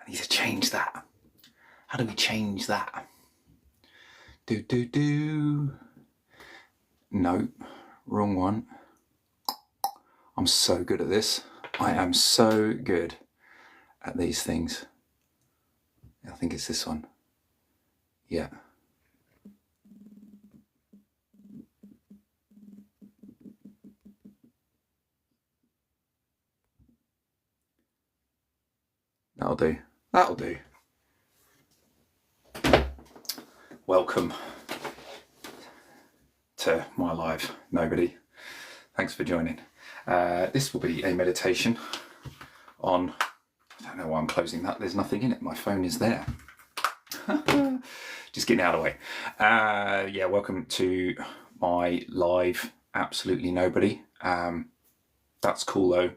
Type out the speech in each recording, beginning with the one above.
I need to change that. How do we change that? No, wrong one. I'm so good at this. I am so good at these things. I think it's this one. Yeah. That'll do. That'll do. Welcome to my live, nobody. Thanks for joining. This will be a meditation on, I don't know why I'm closing that, there's nothing in it, my phone is there. Just getting out of the way. Yeah, welcome to my live, absolutely nobody. That's cool though,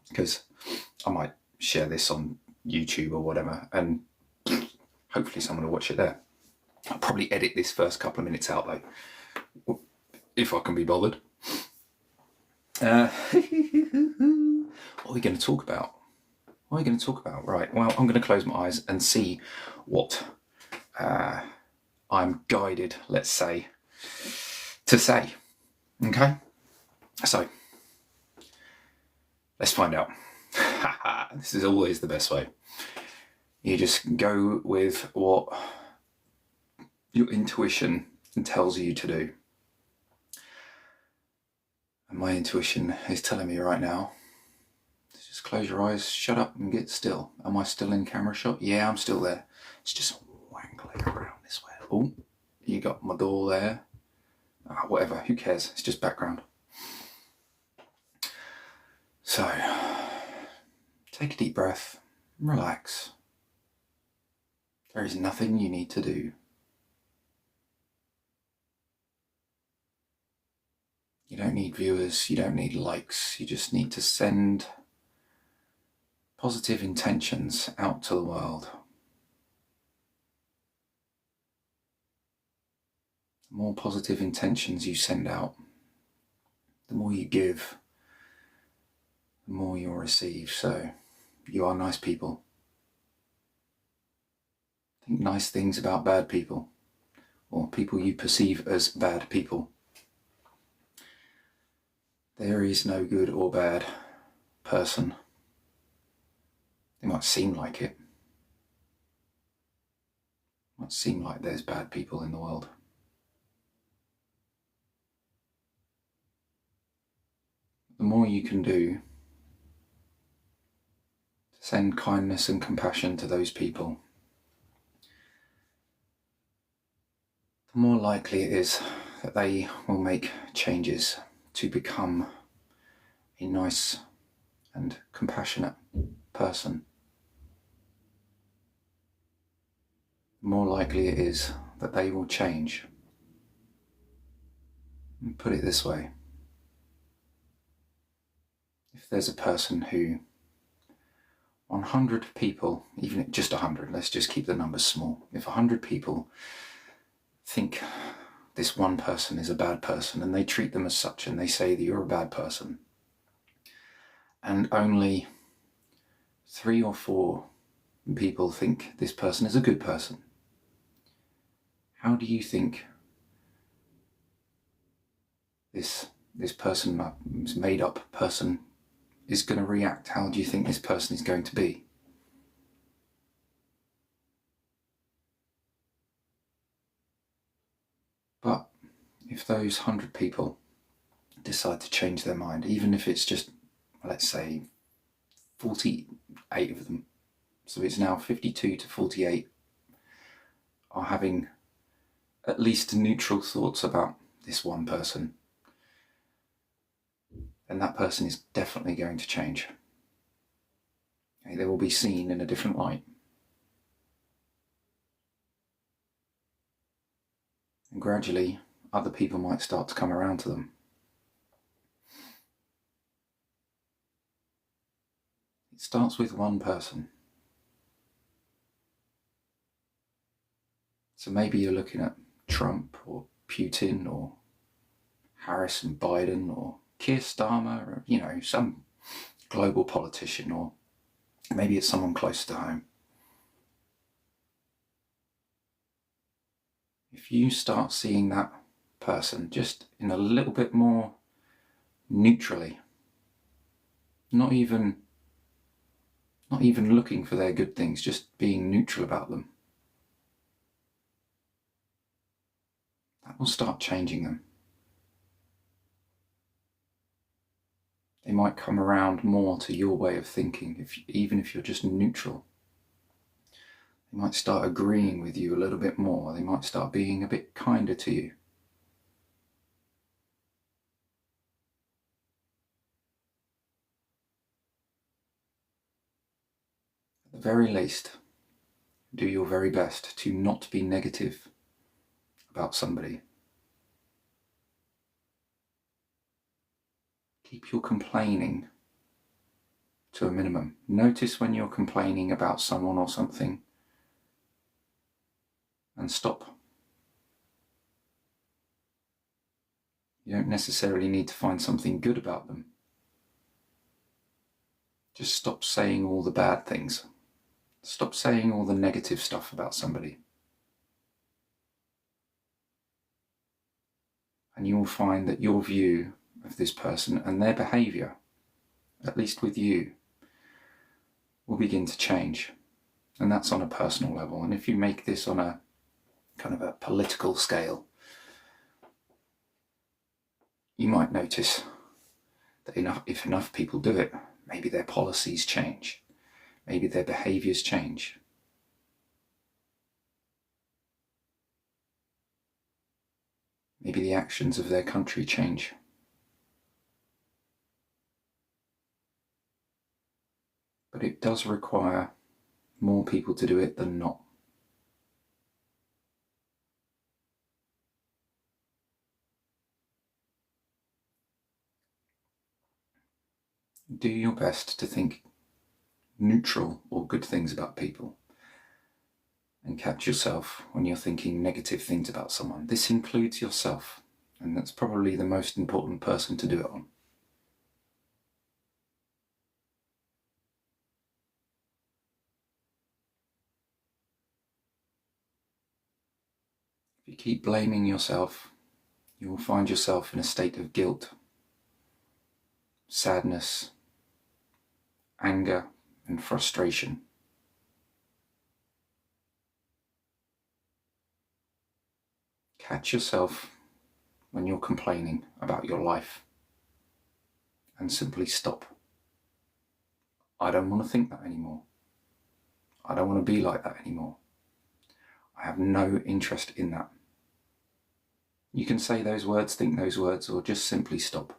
because I might share this on YouTube or whatever, and hopefully someone will watch it there. I'll probably edit this first couple of minutes out though, if I can be bothered. What are we going to talk about? What are we going to talk about? Right, well, I'm going to close my eyes and see what I'm guided, let's say, to say. Okay? So, let's find out. This is always the best way. You just go with what your intuition tells you to do. And my intuition is telling me right now, just close your eyes, shut up and get still. Am I still in camera shot? Yeah, I'm still there. It's just wangling around this way. Oh, you got my door there. Whatever, who cares? It's just background. So, take a deep breath, relax. There is nothing you need to do. You don't need viewers, you don't need likes, you just need to send positive intentions out to the world. The more positive intentions you send out, the more you give, the more you'll receive. So, you are nice people. Think nice things about bad people, or people you perceive as bad people. There is no good or bad person. It might seem like it. It might seem like there's bad people in the world. The more you can do to send kindness and compassion to those people, the more likely it is that they will make changes to become a nice and compassionate person. The more likely it is that they will change. And put it this way. If there's a person who 100 people, even just 100, let's just keep the numbers small. If 100 people think this one person is a bad person and they treat them as such and they say that you're a bad person, and only 3 or 4 people think this person is a good person, how do you think this person, this made up person, is going to react? How do you think this person is going to be? But if those 100 people decide to change their mind, even if it's just, let's say, 48 of them, so it's now 52 to 48 are having at least neutral thoughts about this one person, then that person is definitely going to change. Okay, they will be seen in a different light. And gradually, other people might start to come around to them. It starts with one person. So maybe you're looking at Trump or Putin or Harris and Biden or Keir Starmer, or, some global politician, or maybe it's someone close to home. if you start seeing that person just in a little bit more neutrally, not even looking for their good things, just being neutral about them, that will start changing them. They might come around more to your way of thinking, even if you're just neutral. They might start agreeing with you a little bit more. They might start being a bit kinder to you. At the very least, do your very best to not be negative about somebody. Keep your complaining to a minimum. Notice when you're complaining about someone or something and stop. You don't necessarily need to find something good about them. Just stop saying all the bad things. Stop saying all the negative stuff about somebody. And you will find that your view of this person and their behaviour, at least with you, will begin to change. And that's on a personal level. And if you make this on a kind of a political scale, you might notice that if enough people do it, maybe their policies change, maybe their behaviours change. Maybe the actions of their country change. But it does require more people to do it than not. Do your best to think neutral or good things about people, and catch yourself when you're thinking negative things about someone. This includes yourself, and that's probably the most important person to do it on. If you keep blaming yourself, you will find yourself in a state of guilt, sadness, anger, and frustration. Catch yourself when you're complaining about your life and simply stop. I don't want to think that anymore. I don't want to be like that anymore. I have no interest in that. You can say those words, think those words, or just simply stop.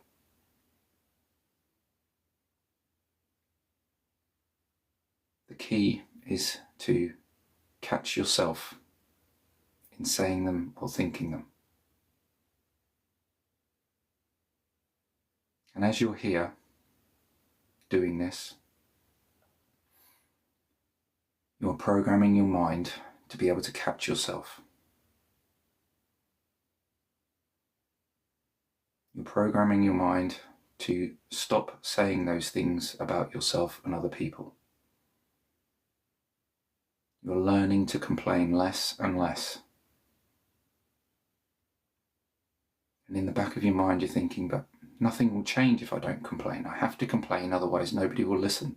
The key is to catch yourself in saying them or thinking them. And as you're here doing this, you're programming your mind to be able to catch yourself. You're programming your mind to stop saying those things about yourself and other people. You're learning to complain less and less. And in the back of your mind you're thinking, but nothing will change if I don't complain. I have to complain, otherwise nobody will listen.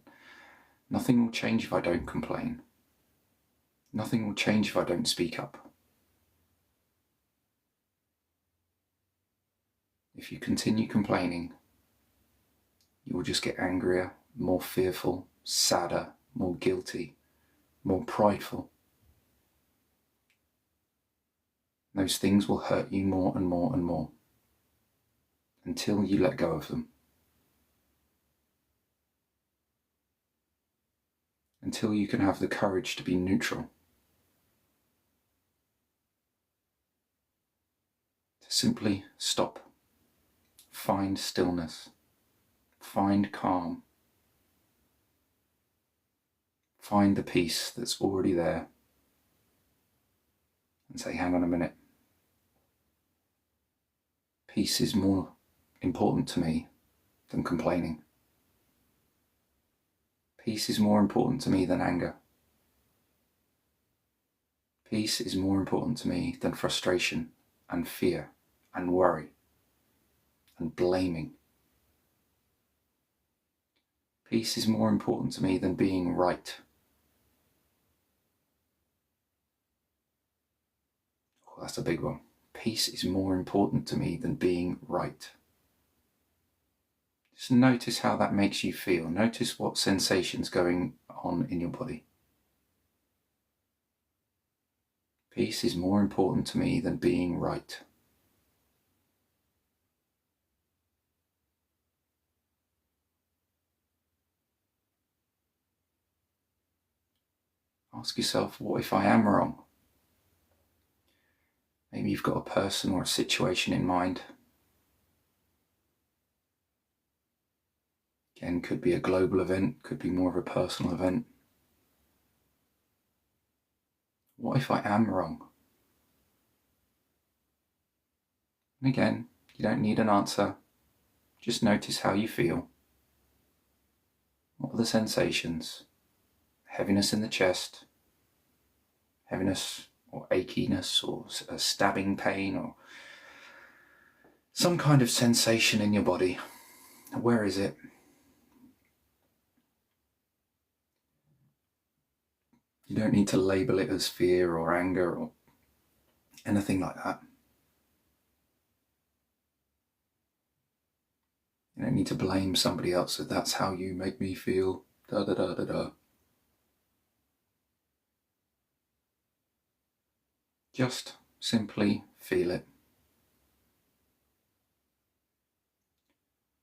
Nothing will change if I don't complain. Nothing will change if I don't speak up. If you continue complaining, you will just get angrier, more fearful, sadder, more guilty, more prideful. Those things will hurt you more and more and more until you let go of them. Until you can have the courage to be neutral. To simply stop. Find stillness. Find calm. Find the peace that's already there. And say, hang on a minute. Peace is more important to me than complaining. Peace is more important to me than anger. Peace is more important to me than frustration and fear and worry and blaming. Peace is more important to me than being right. Oh, that's a big one. Peace is more important to me than being right. Just notice how that makes you feel. Notice what sensations going on in your body. Peace is more important to me than being right. Ask yourself, what if I am wrong? Maybe you've got a person or a situation in mind. Again, could be a global event, could be more of a personal event. What if I am wrong? And again, you don't need an answer. Just notice how you feel. What are the sensations? Heaviness in the chest, heaviness or achiness or a stabbing pain or some kind of sensation in your body. Where is it? You don't need to label it as fear or anger or anything like that. You don't need to blame somebody else that that's how you make me feel. Da da da da da. Just simply feel it.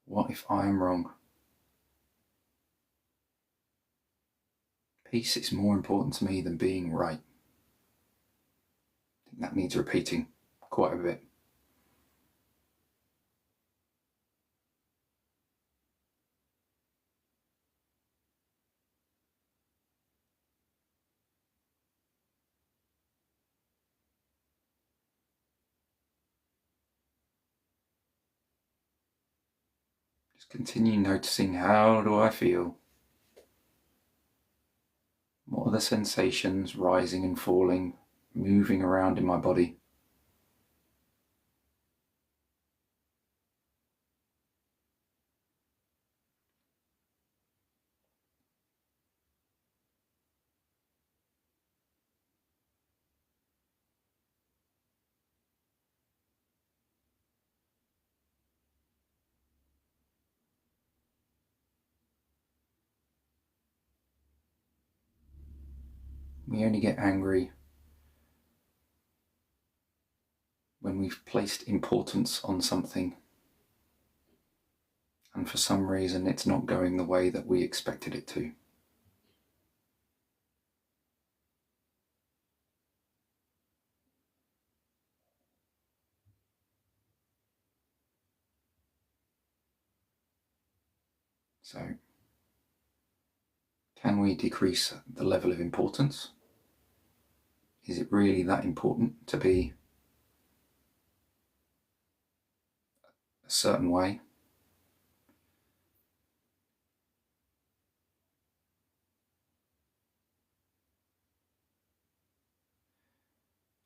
What if I am wrong? Peace is more important to me than being right. I think that needs repeating quite a bit. Just continue noticing, how do I feel? What are the sensations rising and falling, moving around in my body? We only get angry when we've placed importance on something and for some reason it's not going the way that we expected it to. So, can we decrease the level of importance? Is it really that important to be a certain way?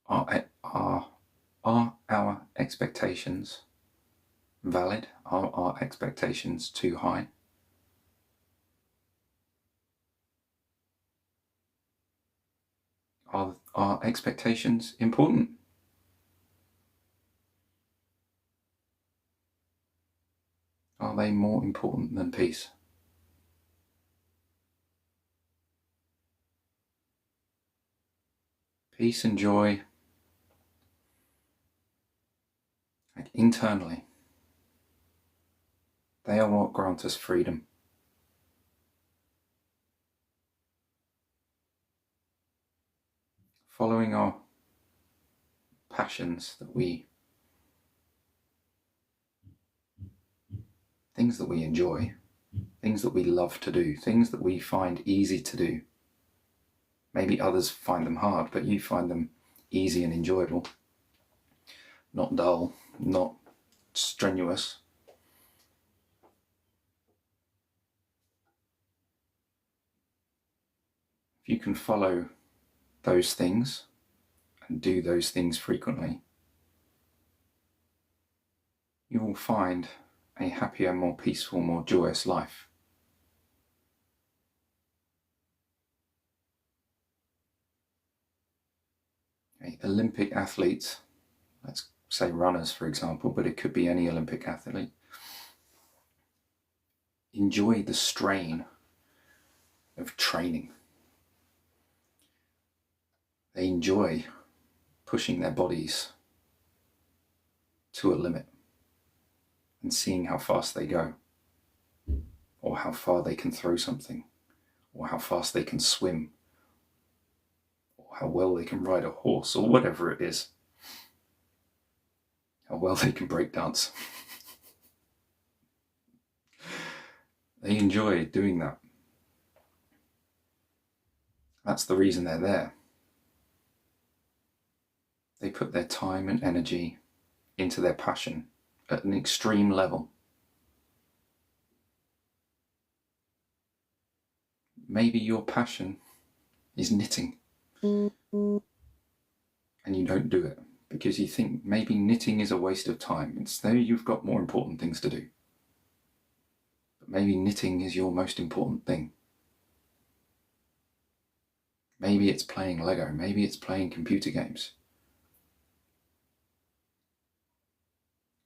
Are our expectations valid? Are our expectations too high? Are our expectations important? Are they more important than peace? Peace and joy, like internally, they are what grant us freedom. Following our passions things that we enjoy, things that we love to do, things that we find easy to do. Maybe others find them hard, but you find them easy and enjoyable, not dull, not strenuous. If you can follow those things and do those things frequently, you will find a happier, more peaceful, more joyous life. Olympic athletes, let's say runners for example, but it could be any Olympic athlete, enjoy the strain of training. They enjoy pushing their bodies to a limit and seeing how fast they go, or how far they can throw something, or how fast they can swim, or how well they can ride a horse, or whatever it is, how well they can break dance. They enjoy doing that. That's the reason they're there. They put their time and energy into their passion at an extreme level. Maybe your passion is knitting and you don't do it because you think maybe knitting is a waste of time. It's though you've got more important things to do. But maybe knitting is your most important thing. Maybe it's playing Lego, maybe it's playing computer games.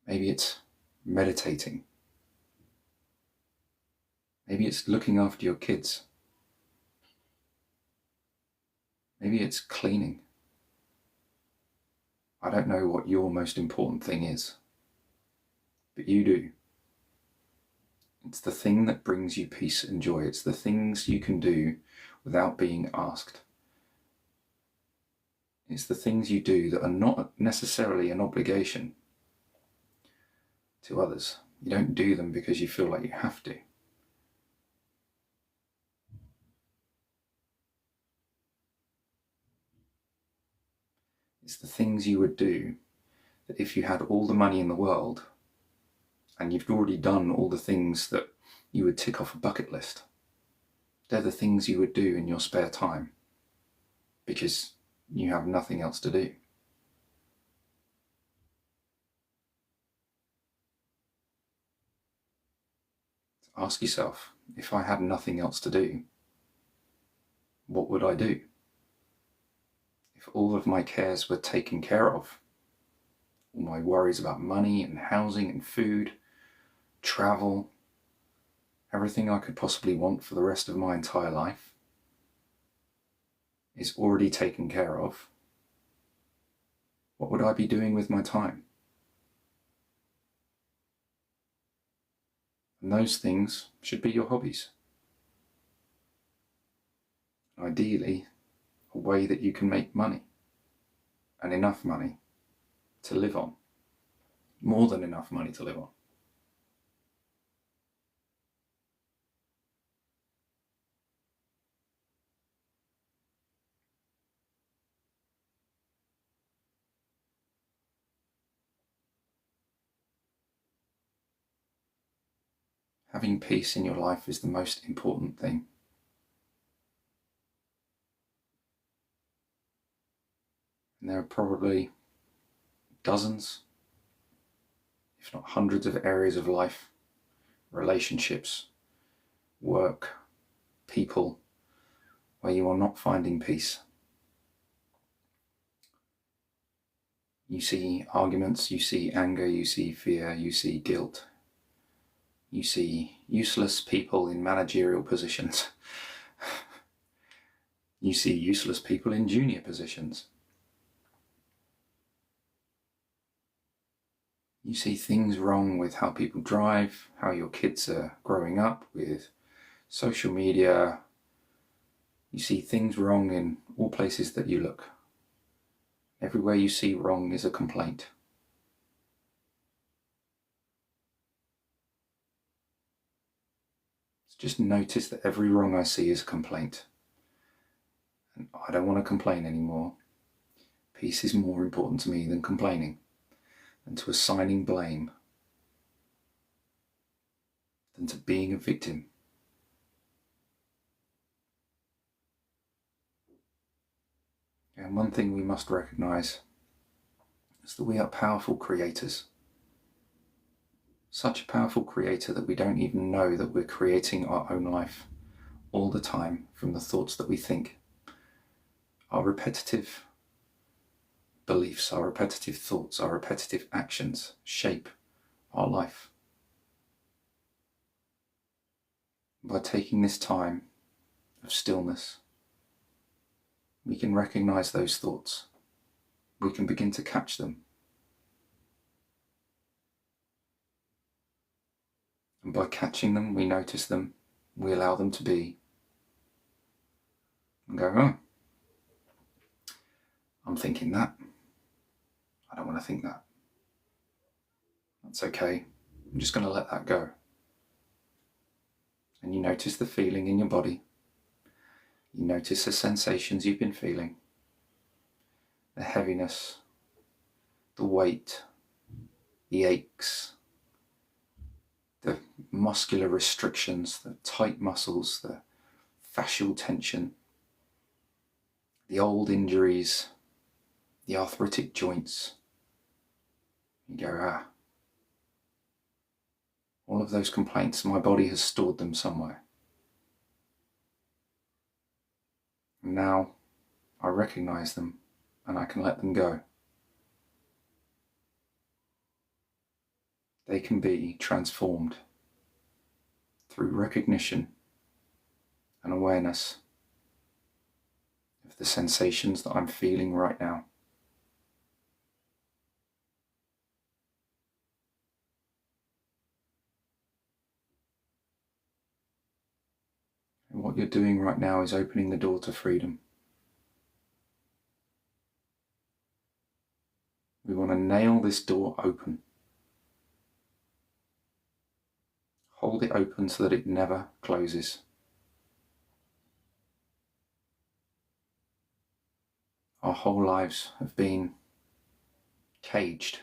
Maybe it's meditating. Maybe it's looking after your kids. Maybe it's cleaning. I don't know what your most important thing is, but you do. It's the thing that brings you peace and joy. It's the things you can do without being asked. It's the things you do that are not necessarily an obligation to others. You don't do them because you feel like you have to. It's the things you would do that if you had all the money in the world and you've already done all the things that you would tick off a bucket list, they're the things you would do in your spare time because you have nothing else to do. Ask yourself, if I had nothing else to do, what would I do? If all of my cares were taken care of, all my worries about money and housing and food, travel, everything I could possibly want for the rest of my entire life is already taken care of, what would I be doing with my time? And those things should be your hobbies. Ideally, a way that you can make money, and enough money to live on, more than enough money to live on. Having peace in your life is the most important thing. And there are probably dozens, if not hundreds of areas of life, relationships, work, people, where you are not finding peace. You see arguments, you see anger, you see fear, you see guilt. You see useless people in managerial positions. You see useless people in junior positions. You see things wrong with how people drive, how your kids are growing up, with social media. You see things wrong in all places that you look. Everywhere you see wrong is a complaint. Just notice that every wrong I see is a complaint. And I don't want to complain anymore. Peace is more important to me than complaining, than to assigning blame, than to being a victim. And one thing we must recognize is that we are powerful creators. Such a powerful creator that we don't even know that we're creating our own life all the time from the thoughts that we think. Our repetitive beliefs, our repetitive thoughts, our repetitive actions shape our life. By taking this time of stillness, we can recognize those thoughts. We can begin to catch them. And by catching them, we notice them, we allow them to be, and go, oh, I'm thinking that. I don't want to think that. That's okay. I'm just going to let that go. And you notice the feeling in your body. You notice the sensations you've been feeling. The heaviness, the weight, the aches, the muscular restrictions, the tight muscles, the fascial tension, the old injuries, the arthritic joints. You go, all of those complaints, my body has stored them somewhere. And now I recognize them and I can let them go. They can be transformed through recognition and awareness of the sensations that I'm feeling right now. And what you're doing right now is opening the door to freedom. We want to nail this door open. Hold it open so that it never closes. Our whole lives have been caged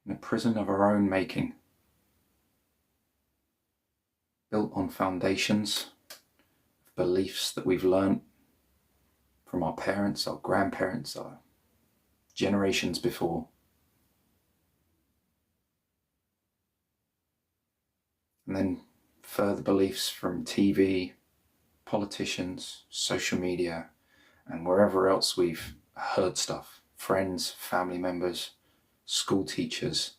in a prison of our own making, built on foundations of beliefs that we've learned from our parents, our grandparents, our generations before. And then further beliefs from TV, politicians, social media, and wherever else we've heard stuff. Friends, family members, school teachers,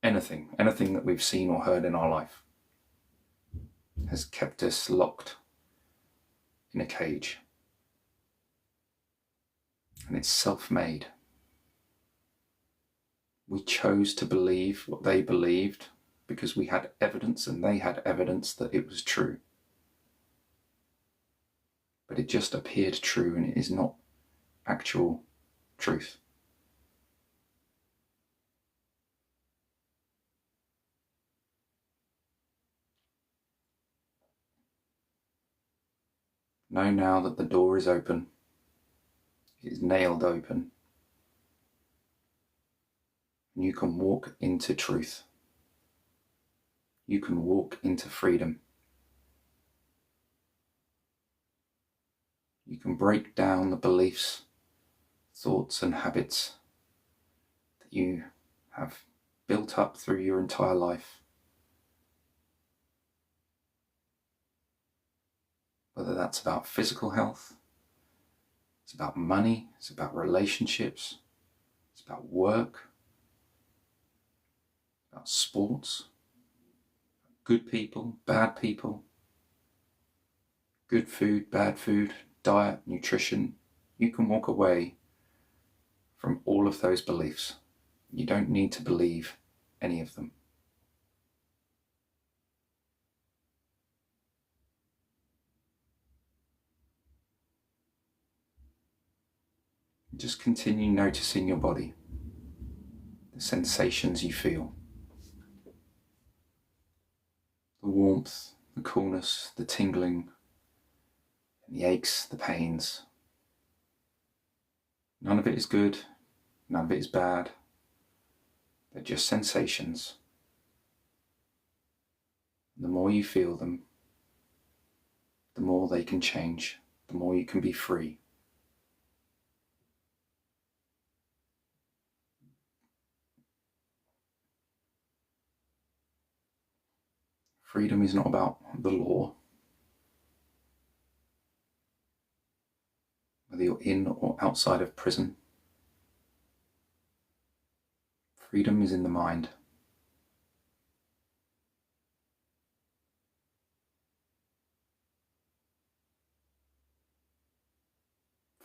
anything that we've seen or heard in our life has kept us locked in a cage. And it's self-made. We chose to believe what they believed because we had evidence and they had evidence that it was true. But it just appeared true and it is not actual truth. Know now that the door is open. It is nailed open. And you can walk into truth. You can walk into freedom. You can break down the beliefs, thoughts and habits that you have built up through your entire life. Whether that's about physical health, it's about money, it's about relationships, it's about work, about sports, good people, bad people, good food, bad food, diet, nutrition. You can walk away from all of those beliefs. You don't need to believe any of them. Just continue noticing your body, the sensations you feel, the warmth, the coolness, the tingling, and the aches, the pains. None of it is good, none of it is bad. They're just sensations. The more you feel them, the more they can change, the more you can be free. Freedom is not about the law, whether you're in or outside of prison. Freedom is in the mind.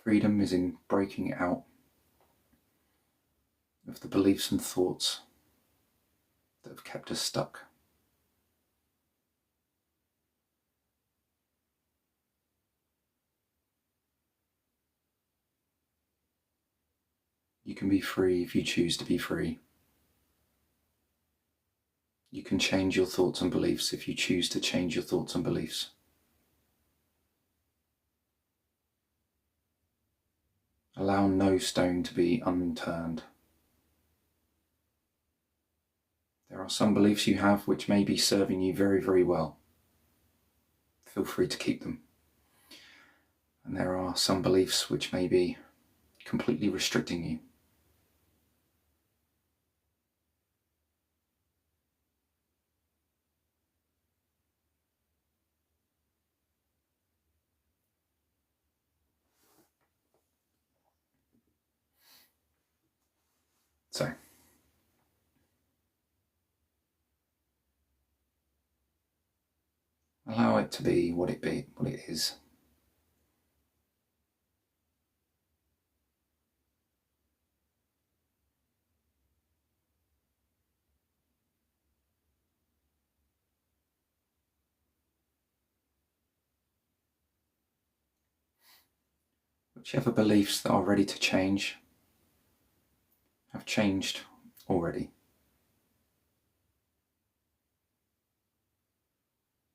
Freedom is in breaking out of the beliefs and thoughts that have kept us stuck. You can be free if you choose to be free. You can change your thoughts and beliefs if you choose to change your thoughts and beliefs. Allow no stone to be unturned. There are some beliefs you have which may be serving you very, very well. Feel free to keep them. And there are some beliefs which may be completely restricting you. So, allow it to be what it is. Whichever beliefs that are ready to change have changed already.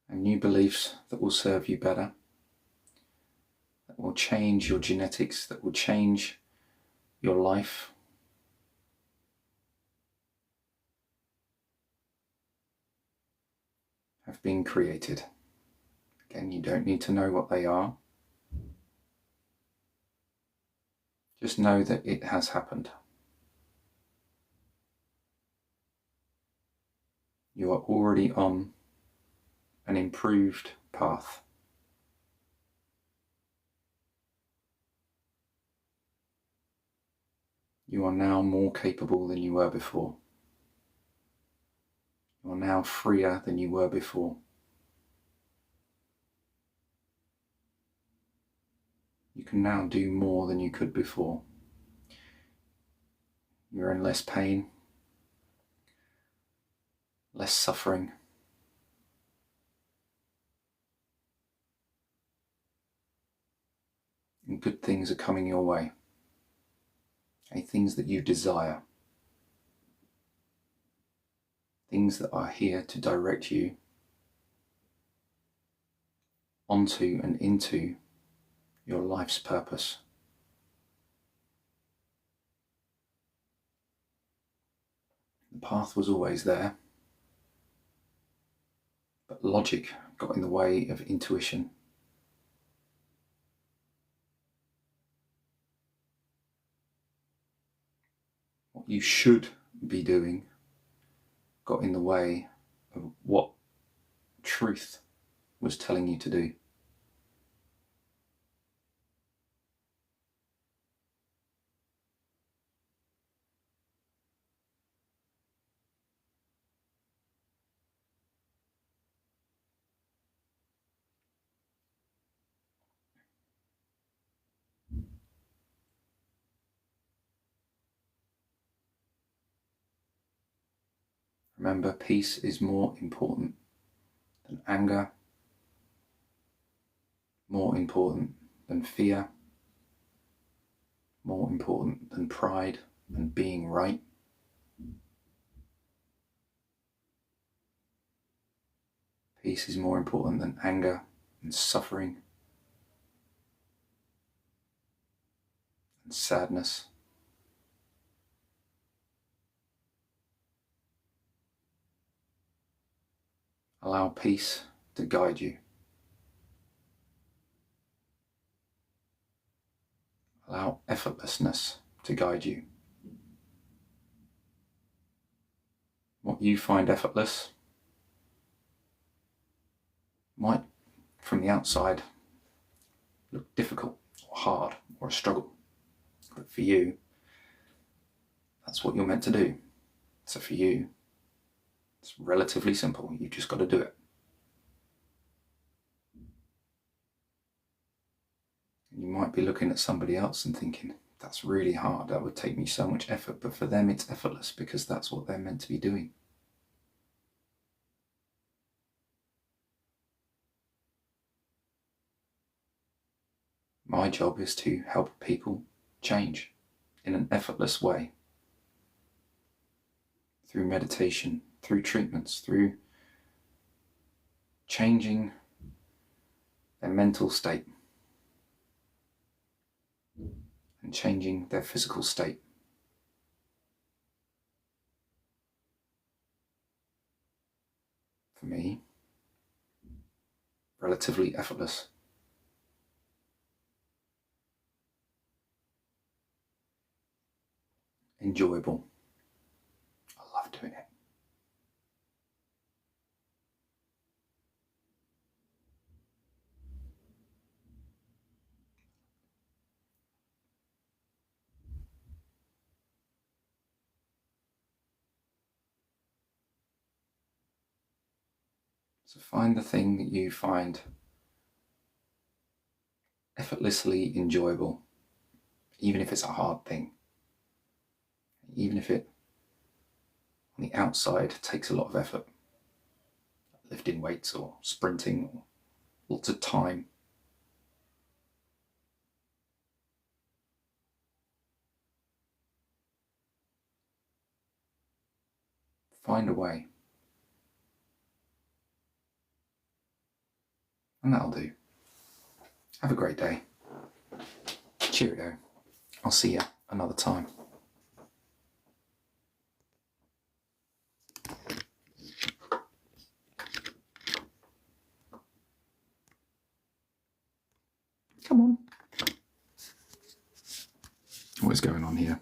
And new beliefs that will serve you better, that will change your genetics, that will change your life, have been created. Again, you don't need to know what they are. Just know that it has happened. You are already on an improved path. You are now more capable than you were before. You are now freer than you were before. You can now do more than you could before. You're in less pain, less suffering. And good things are coming your way. Things that you desire. Things that are here to direct you onto and into your life's purpose. The path was always there, but logic got in the way of intuition. What you should be doing got in the way of what truth was telling you to do. Remember, peace is more important than anger, more important than fear, more important than pride and being right. Peace is more important than anger and suffering and sadness. Allow peace to guide you. Allow effortlessness to guide you. What you find effortless might, from the outside, look difficult or hard or a struggle. But for you, that's what you're meant to do. So for you, it's relatively simple. You've just got to do it. You might be looking at somebody else and thinking, that's really hard, that would take me so much effort. But for them, it's effortless because that's what they're meant to be doing. My job is to help people change in an effortless way. Through meditation, through treatments, through changing their mental state and changing their physical state. For me, relatively effortless. Enjoyable. I love doing it. So find the thing that you find effortlessly enjoyable, even if it's a hard thing, even if it on the outside takes a lot of effort, lifting weights or sprinting or lots of time. Find a way. And that'll do. Have a great day. Cheerio. I'll see you another time. Come on. What is going on here?